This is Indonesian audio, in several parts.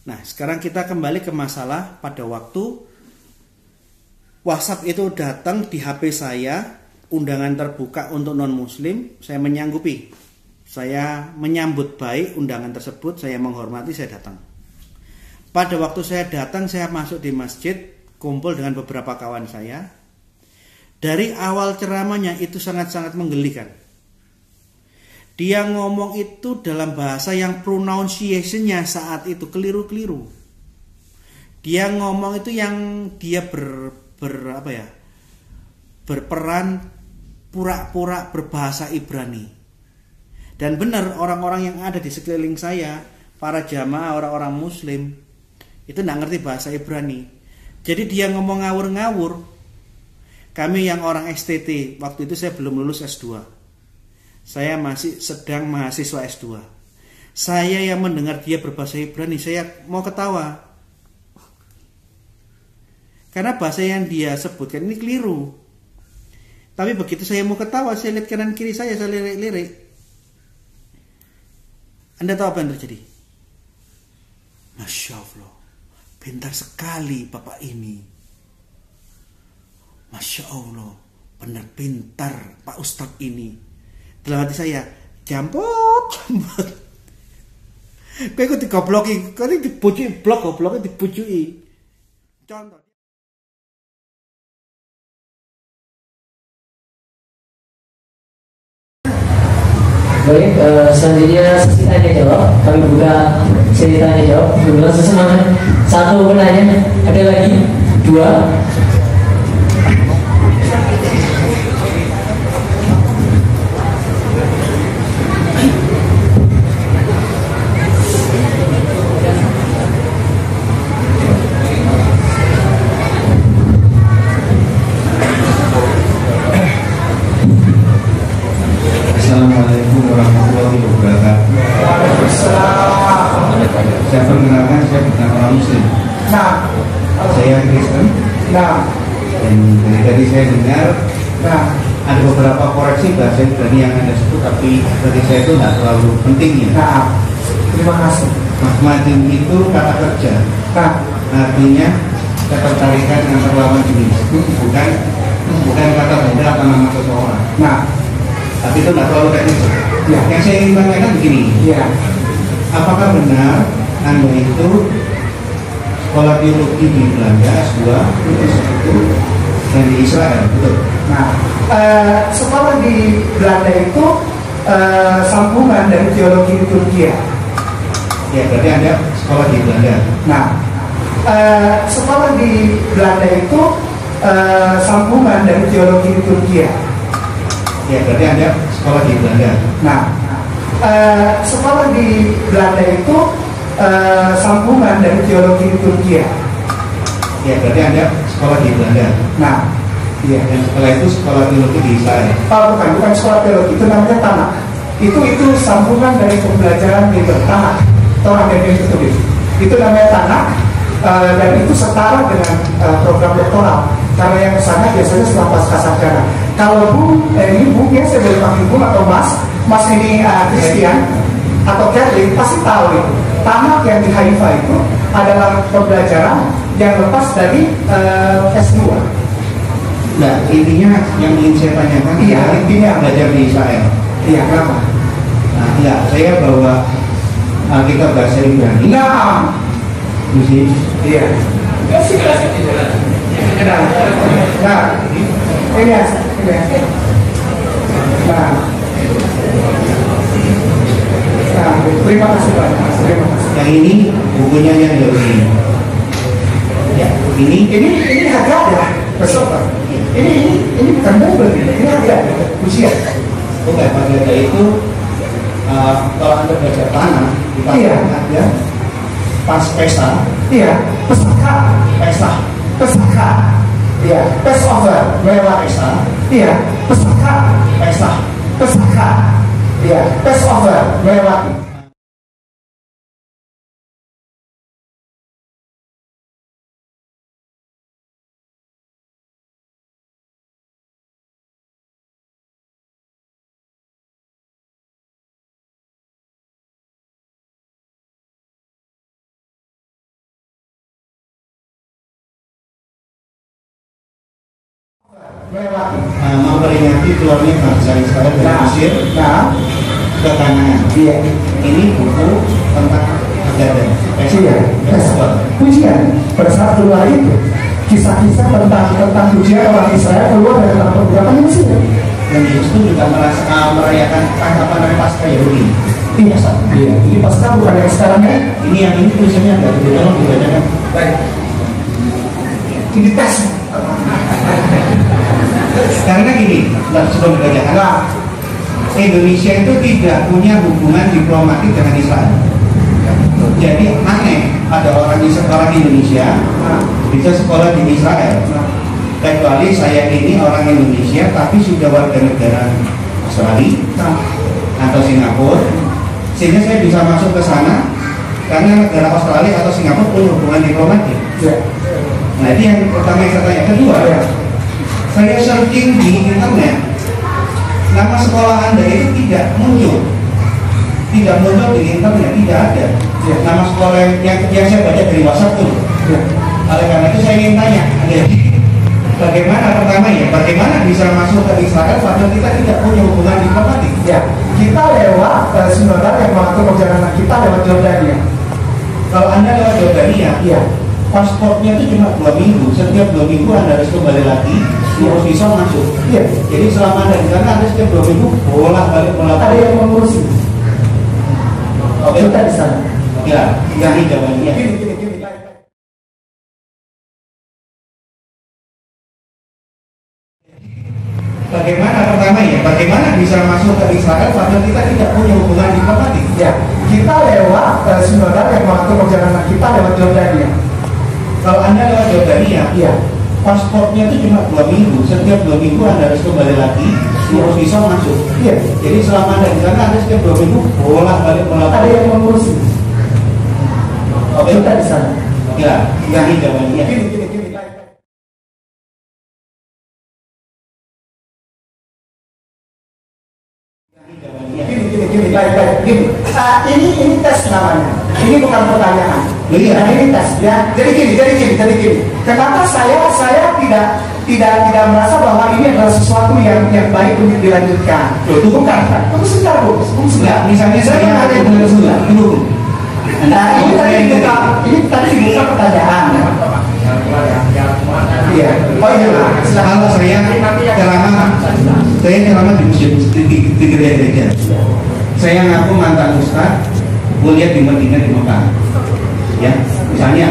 Nah, sekarang kita kembali ke masalah pada waktu WhatsApp itu datang di HP saya, undangan terbuka untuk non-muslim, saya menyanggupi. Saya menyambut baik undangan tersebut, saya menghormati, saya datang. Pada waktu saya datang, saya masuk di masjid, kumpul dengan beberapa kawan saya. Dari awal ceramahnya itu sangat-sangat menggelikan. Dia ngomong itu dalam bahasa yang pronunciation-nya saat itu keliru-keliru. Dia ngomong itu yang dia berperan pura-pura berbahasa Ibrani. Dan benar orang-orang yang ada di sekeliling saya, para jamaah, orang-orang muslim, itu nggak ngerti bahasa Ibrani. Jadi dia ngomong ngawur-ngawur. Kami yang orang STT, waktu itu saya belum lulus S2. Saya masih sedang mahasiswa S2. Saya yang mendengar dia berbahasa Ibrani, saya mau ketawa. Karena bahasa yang dia sebutkan ini keliru. Tapi begitu saya mau ketawa, saya lihat kanan kiri saya lirik-lirik. Anda tahu apa yang terjadi? Masya Allah, pintar sekali Bapak ini. Masya Allah, benar pintar Pak Ustadz ini. Dalam hati saya, jampot. Kau ikut digobloki, kau ini dibujuki, gobloknya dibujuki. Contoh. Baik, selanjutnya sesi tanya jawab. Kami buka sesi tanya jawab. Langsung semangat. Satu penanya, ada lagi? Dua. Assalamualaikum warahmatullahi wabarakatuh. Saya perkenalkan, saya bukan orang Muslim. Saya Kristen. Dan dari tadi saya dengar ada beberapa koreksi bahasa Ibrani yang Anda sebut, tapi bagi saya itu nggak terlalu penting ya. Terima kasih. Mahmadin itu kata kerja. Artinya ketertarikan antar lawan jenis. Bukan kata benda atau nama seseorang. Tapi itu nggak terlalu teknis. Yang saya ingin tanyakan begini. Apakah benar Anda itu sekolah biologi di Belanda S2 itu dan di Israel, betul? Sekolah di Belanda itu sambungan dari teologi liturgia. Ya, berarti Anda sekolah di Belanda. Sekolah di Belanda itu sambungan dari teologi liturgia. Ya, berarti Anda sekolah di Belanda. Sekolah di Belanda itu sambungan dari teologi liturgia. Ya, berarti Anda sekolah di Belanda. Dan setelah itu sekolah teologi di Israel. Bukan sekolah teologi, itu namanya tanah. Itu sambungan dari pembelajaran di tanah. Orang yang itu. Itu namanya tanah. Dan itu setara dengan program doktoral. Karena yang kesana biasanya setelah pasca sarjana. Kalau ini Bu, ya saya boleh panggil Bu atau Mas ini Christian atau Kathleen pasti tahu itu. Tamat yang di Haifa itu adalah pembelajaran yang lepas dari S2. Nah, intinya yang ingin saya tanyakan, intinya belajar di Israel. Kenapa? Saya bawa kita bahasa Ibrani. Mesti. Ini terima kasih Pak. Yang ini bukunya yang ini. Ya, ini harga ada. Besok Pak. Ini bukan mobil, ini harga usia. Bukan, harga itu kalau Anda belajar tanah di tanah ya. Pas pesta, pesaka, Passover, lewat pesta, pesaka, Passover, lewat. memperingati keluarnya bangsa Israel dari Mesir ke Kanaan. Iya. Ini buku tentang kejadian. Pujian pada saat keluar itu kisah-kisah tentang pujian orang Israel keluar dari tanah perbudakan Mesir. Dan Yesus juga merayakan Paskah Yahudi. Iya, ini Paskah bukan yang sekarang ya. Ini yang ini tulisannya agak gede, tolong dibacakan. Baik. Ini tes. Karena gini, sebelum dibacakan, Indonesia itu tidak punya hubungan diplomatik dengan Israel. Jadi aneh ada orang Indonesia bisa sekolah di Israel. Kecuali saya ini orang Indonesia tapi sudah warga negara Australia atau Singapura, sehingga saya bisa masuk ke sana karena negara Australia atau Singapura punya hubungan diplomatik. Nah ini yang pertama yang saya tanya. Kedua, saya searching di internet, nama sekolah Anda itu tidak muncul di internet, tidak ada. Nama sekolah yang saya baca dari WhatsApp tuh. Oleh karena itu saya ingin tanya, bagaimana pertama ya, bagaimana bisa masuk ke Israel padahal kita tidak punya hubungan diplomatik? Ya, kita lewat sebenarnya yang mengatur perjalanan kita lewat Jordania. Kalau Anda lewat Jordania, iya. Pasportnya itu cuma 2 minggu. Setiap 2 minggu Anda harus kembali lagi, ngurus visa masuk. Iya. Jadi selama Anda di sana, Anda setiap 2 minggu bolak-balik. Ada yang mengurusi. Oke. Kita di sana. Ya, ini jawabannya. Gini. Bagaimana pertama ya, bagaimana bisa masuk ke Israel padahal kita tidak punya hubungan diplomatik? Ya, kita lewat sebenarnya yang mengatur perjalanan kita lewat Jordania. Kalau Anda lewat Jordania, iya. Pasportnya itu cuma 2 minggu. Setiap 2 minggu Anda harus kembali lagi, ngurus visa masuk. Iya. Jadi selama Anda di sana, Anda setiap 2 minggu bolak-balik. Ada yang mengurusi. Oke. Kita di sana. Ya, ini jawabannya. Gini. Gini. Ini tes namanya. Ini bukan pertanyaan. Iya. Ini tes ya. Jadi gini. Kenapa saya tidak merasa bahwa ini adalah sesuatu yang baik untuk dilanjutkan? Itu Bukan. Tunggu sebentar, Bu. Misalnya saya ada dulu. Nah, ini tadi dibuka pertanyaan. Iya. Oh iya. Kalau saya ceramah di masjid di gereja. Saya ngaku mantan ustaz, kuliah di Madinah di Mekah. Ya, misalnya.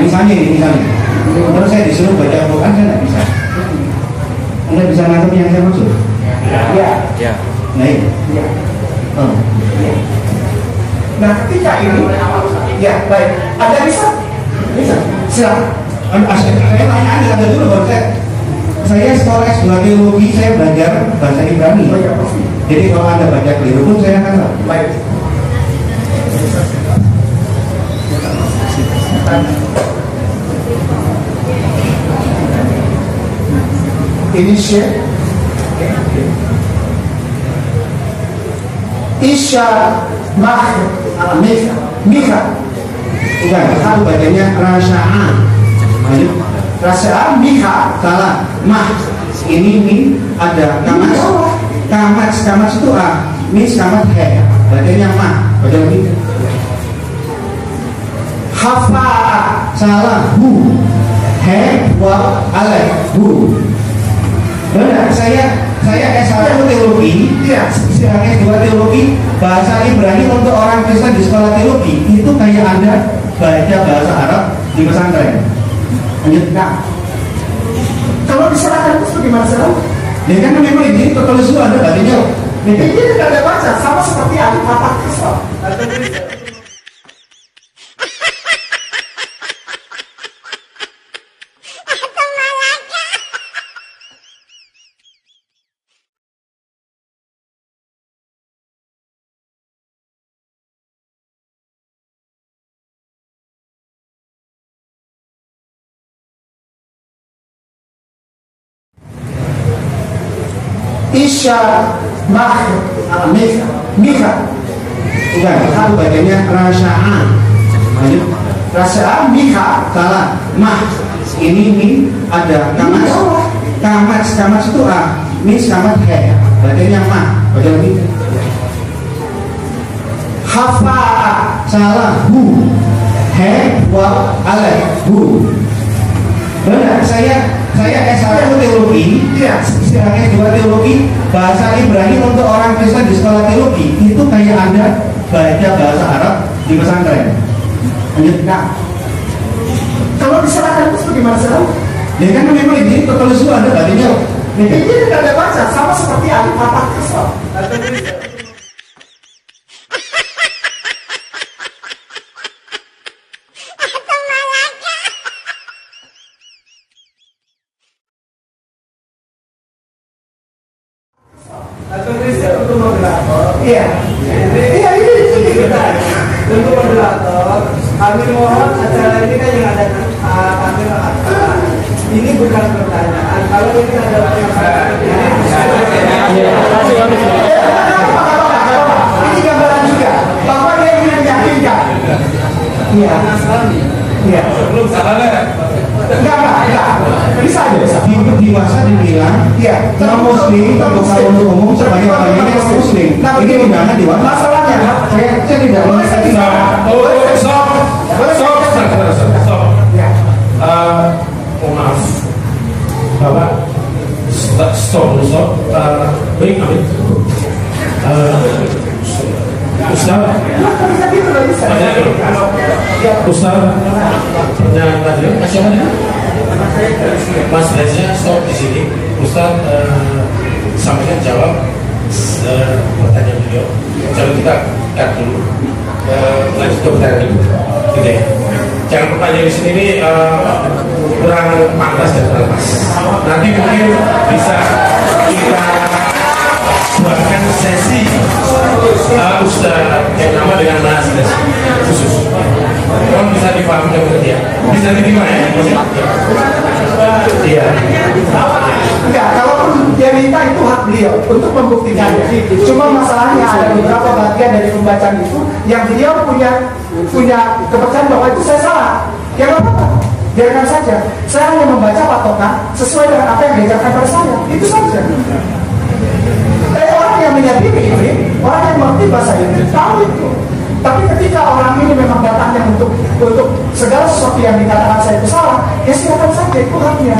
Terus saya disuruh baca Al-Quran, saya nggak bisa. Anda bisa nangkep yang saya maksud? Ya. Nah, iya. Oh. Nah, ketika ini, ya baik. Anda bisa? Silakan. Saya tanya Anda dulu, baru saya sekolah S2 teologi, saya belajar bahasa Ibrani. Oh, ya, pasti. Jadi kalau Anda baca keliru pun saya akan tahu. Baik. Ini Syekh Isya Mika. Bukan, aku bacanya Rasya'an. Rasya'an Mika. Salah, mah. Ini mi ada kamas itu a, mis kamas he. Bacanya mah. Baca lagi. Hafa. Salah, hu. He wa alef hu. Benar, saya S1 teologi, sedang S2 teologi, bahasa Ibrani untuk orang Kristen di sekolah teologi itu kayak Anda baca bahasa Arab di pesantren. Lanjut. Nah, kalau diserahkan itu bagaimana sekarang? Ya kan memang ini tertulis dulu Anda bacanya. Ini tidak ada baca, sama seperti alif kata Kristen. Isya Mika. Bukan, aku bacanya Rasya'an. Lanjut. Rasya'an Mika. Salah, mah. Ini mi ada kamas Kamat itu A, mis kamat he, bacanya ma, baca lagi. Hafa salah hu, he wa alai hu. Benar, saya S1 teologi, ya, istilahnya juga teologi, bahasa Ibrani untuk orang Kristen di sekolah teologi itu kayak Anda baca bahasa Arab di pesantren. Lanjut. Nah, kalau diserahkan itu bagaimana sekarang? Ya kan memang ini tertulis itu Anda bacanya. Ini tidak ada baca, sama seperti alif fathah kasrah. Iya, ini benar. Untuk moderator, kami mohon acara ini kan yang ada kamera. Ini bukan pertanyaan. Kalau ini ada pertanyaan, ini gambaran juga bahwa dia ingin meyakinkan. Iya. Iya. Belum salah kan? Enggak. Bisa aja. Di masa dibilang, Iya. non muslim terbuka untuk umum sebagai orang yang muslim. Nah, Ini undangan di mana? Masalahnya, Saya tidak mau. Stop. Ya. Maaf, Bapak, stop. Baik, amin. Ustaz, pertanyaan tadi, Mas Reza, stop di sini. Ustaz, sampaikan jawab pertanyaan beliau. Coba kita cut dulu. Lanjut ke pertanyaan itu. Gitu ya. Jangan pertanyaan di sini ini kurang pantas dan kurang pas. Nanti mungkin bisa kita buatkan sesi Ustaz yang nama dengan bahas khusus. Kalau bisa dipahami dengan dia, bisa diterima ya? Iya. Enggak, kalaupun dia minta itu hak beliau untuk membuktikannya. Cuma masalahnya ada beberapa bagian dari pembacaan itu yang beliau punya kepercayaan bahwa itu saya salah. Ya nggak apa-apa, biarkan saja. Saya hanya membaca patokan sesuai dengan apa yang diajarkan pada saya. Itu saja. Orang yang menyadari ini, orang yang mengerti bahasa Inggris tahu itu. Tapi ketika orang ini memang datangnya untuk segala sesuatu yang dikatakan saya itu salah, ya silakan saja, itu haknya,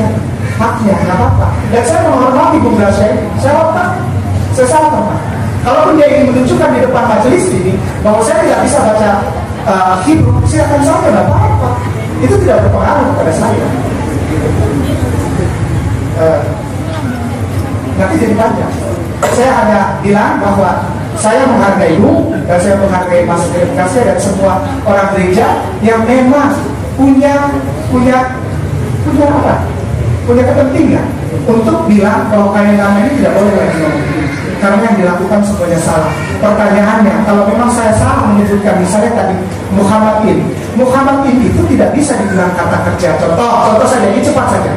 nggak apa-apa. Dan saya menghormati Bung Rasya, saya salah apa? Kalau dia ingin menunjukkan di depan majelis ini bahwa saya tidak bisa baca Hebrew, silakan saja, nggak apa-apa. Itu tidak berpengaruh kepada saya. Nanti jadi panjang. Saya hanya bilang bahwa saya menghargaimu dan saya menghargai Mas Verifikasi dan semua orang gereja yang memang punya apa? Punya kepentingan untuk bilang kalau kalian ini tidak boleh lagi ngomong karena yang dilakukan semuanya salah. Pertanyaannya, kalau memang saya salah menyebutkan misalnya tadi Muhammad itu tidak bisa dibilang kata kerja. Contoh saja, ini cepat saja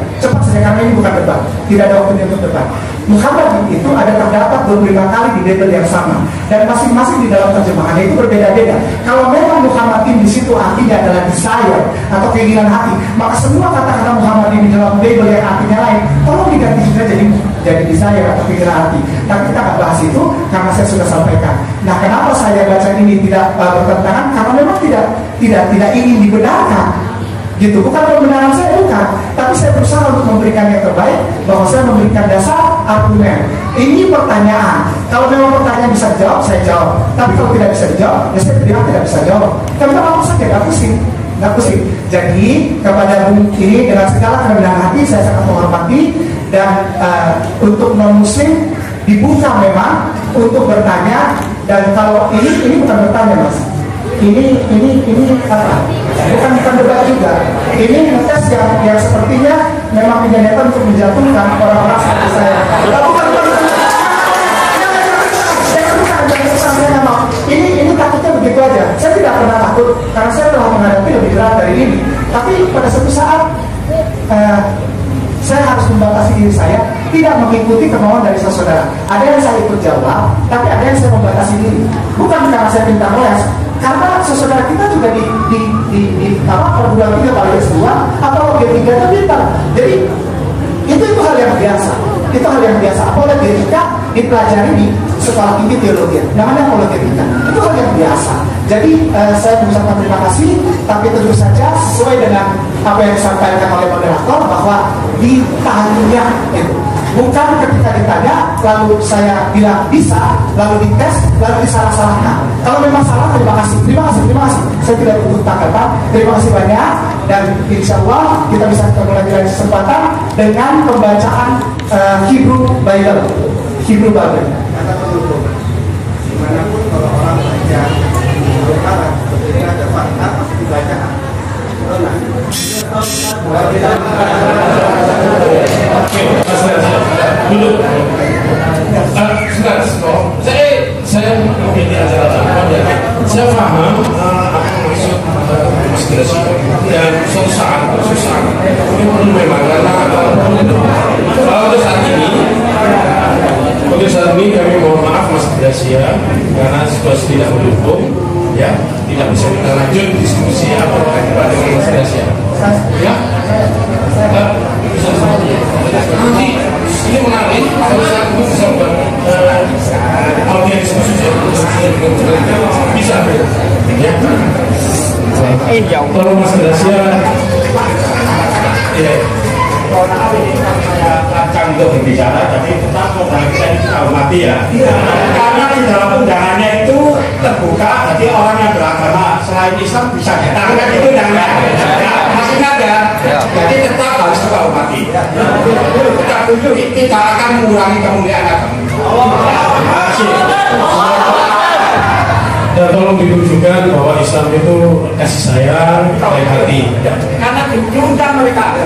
karena ini bukan debat, tidak ada waktunya untuk debat. Muhammad itu ada terdapat 25 kali di Bible yang sama dan masing-masing di dalam terjemahannya itu berbeda-beda. Kalau memang Muhammad di situ artinya adalah desire atau keinginan hati, maka semua kata-kata Muhammad di dalam Bible yang artinya lain, tolong diganti juga jadi desire atau keinginan hati. Tapi kita nggak bahas itu karena saya sudah sampaikan. Nah, kenapa saya baca ini tidak bertentangan? Karena memang tidak ingin dibenarkan. Gitu, bukan pembenaran saya, bukan, tapi saya berusaha untuk memberikan yang terbaik, bahwa saya memberikan dasar argumen. Ini pertanyaan, kalau memang pertanyaan bisa dijawab, saya jawab, tapi kalau tidak bisa dijawab, ya saya bilang tidak bisa jawab. Tapi apa saja, nggak pusing. Jadi kepada Bung ini dengan segala kerendahan hati saya sangat menghormati dan untuk non muslim dibuka memang untuk bertanya, dan kalau ini bukan bertanya Mas. Ini apa? Bukan debat juga. Ini ngetes yang sepertinya memang menjadikan untuk menjatuhkan orang-orang seperti saya. Ini takutnya begitu aja. Saya tidak pernah takut karena saya telah menghadapi lebih berat dari ini. Tapi pada suatu saat saya harus membatasi diri saya tidak mengikuti kemauan dari saudara. Ada yang saya ikut jawab, tapi ada yang saya membatasi diri. Bukan karena saya pintar les, karena saudara kita juga di perguruan tinggi apalagi S2 atau G3 itu pintar. Jadi Itu hal yang biasa. Itu hal yang biasa. Apologetika dipelajari di sekolah tinggi teologi. Namanya apologetika. Itu hal yang biasa. Jadi saya mengucapkan terima kasih, tapi tentu saja sesuai dengan apa yang disampaikan oleh moderator bahwa ditanya itu. Bukan ketika ditanya lalu saya bilang bisa, lalu dites, lalu disalah-salahkan. Kalau memang salah, terima kasih. Saya tidak butuh tanggapan. Terima kasih banyak, dan insya Allah kita bisa ketemu lagi dalam kesempatan dengan pembacaan Hebrew Bible. Hebrew Bible. Kata penutup, dimanapun kalau orang baca Al-Quran, ketika ada fakta pasti dibaca. Dulu, sebentar, saya mengikuti acara saya paham apa yang maksud aspirasi dan suatu saat ini perlu memang karena untuk saat ini kami mohon maaf Mas Gracia karena situasi tidak mendukung, ya tidak bisa kita lanjut diskusi atau berdebat dengan Mas Gracia, ya. Nanti ini menarik, kalau saya bisa buat audiens khusus bisa, ya. Kalau Mas Gracia, ya. Akan untuk berbicara, jadi tetap modal kita ini kita hormati ya. Karena di dalam undangannya itu terbuka, jadi orang yang beragama selain Islam bisa datang, kan itu undangan. Ya, masih ada. Jadi tetap harus kita hormati. Kita tunjuk, tidak akan mengurangi kemuliaan agama. Terima kasih. Dan tolong ditunjukkan bahwa Islam itu kasih sayang, baik hati. Karena diundang mereka.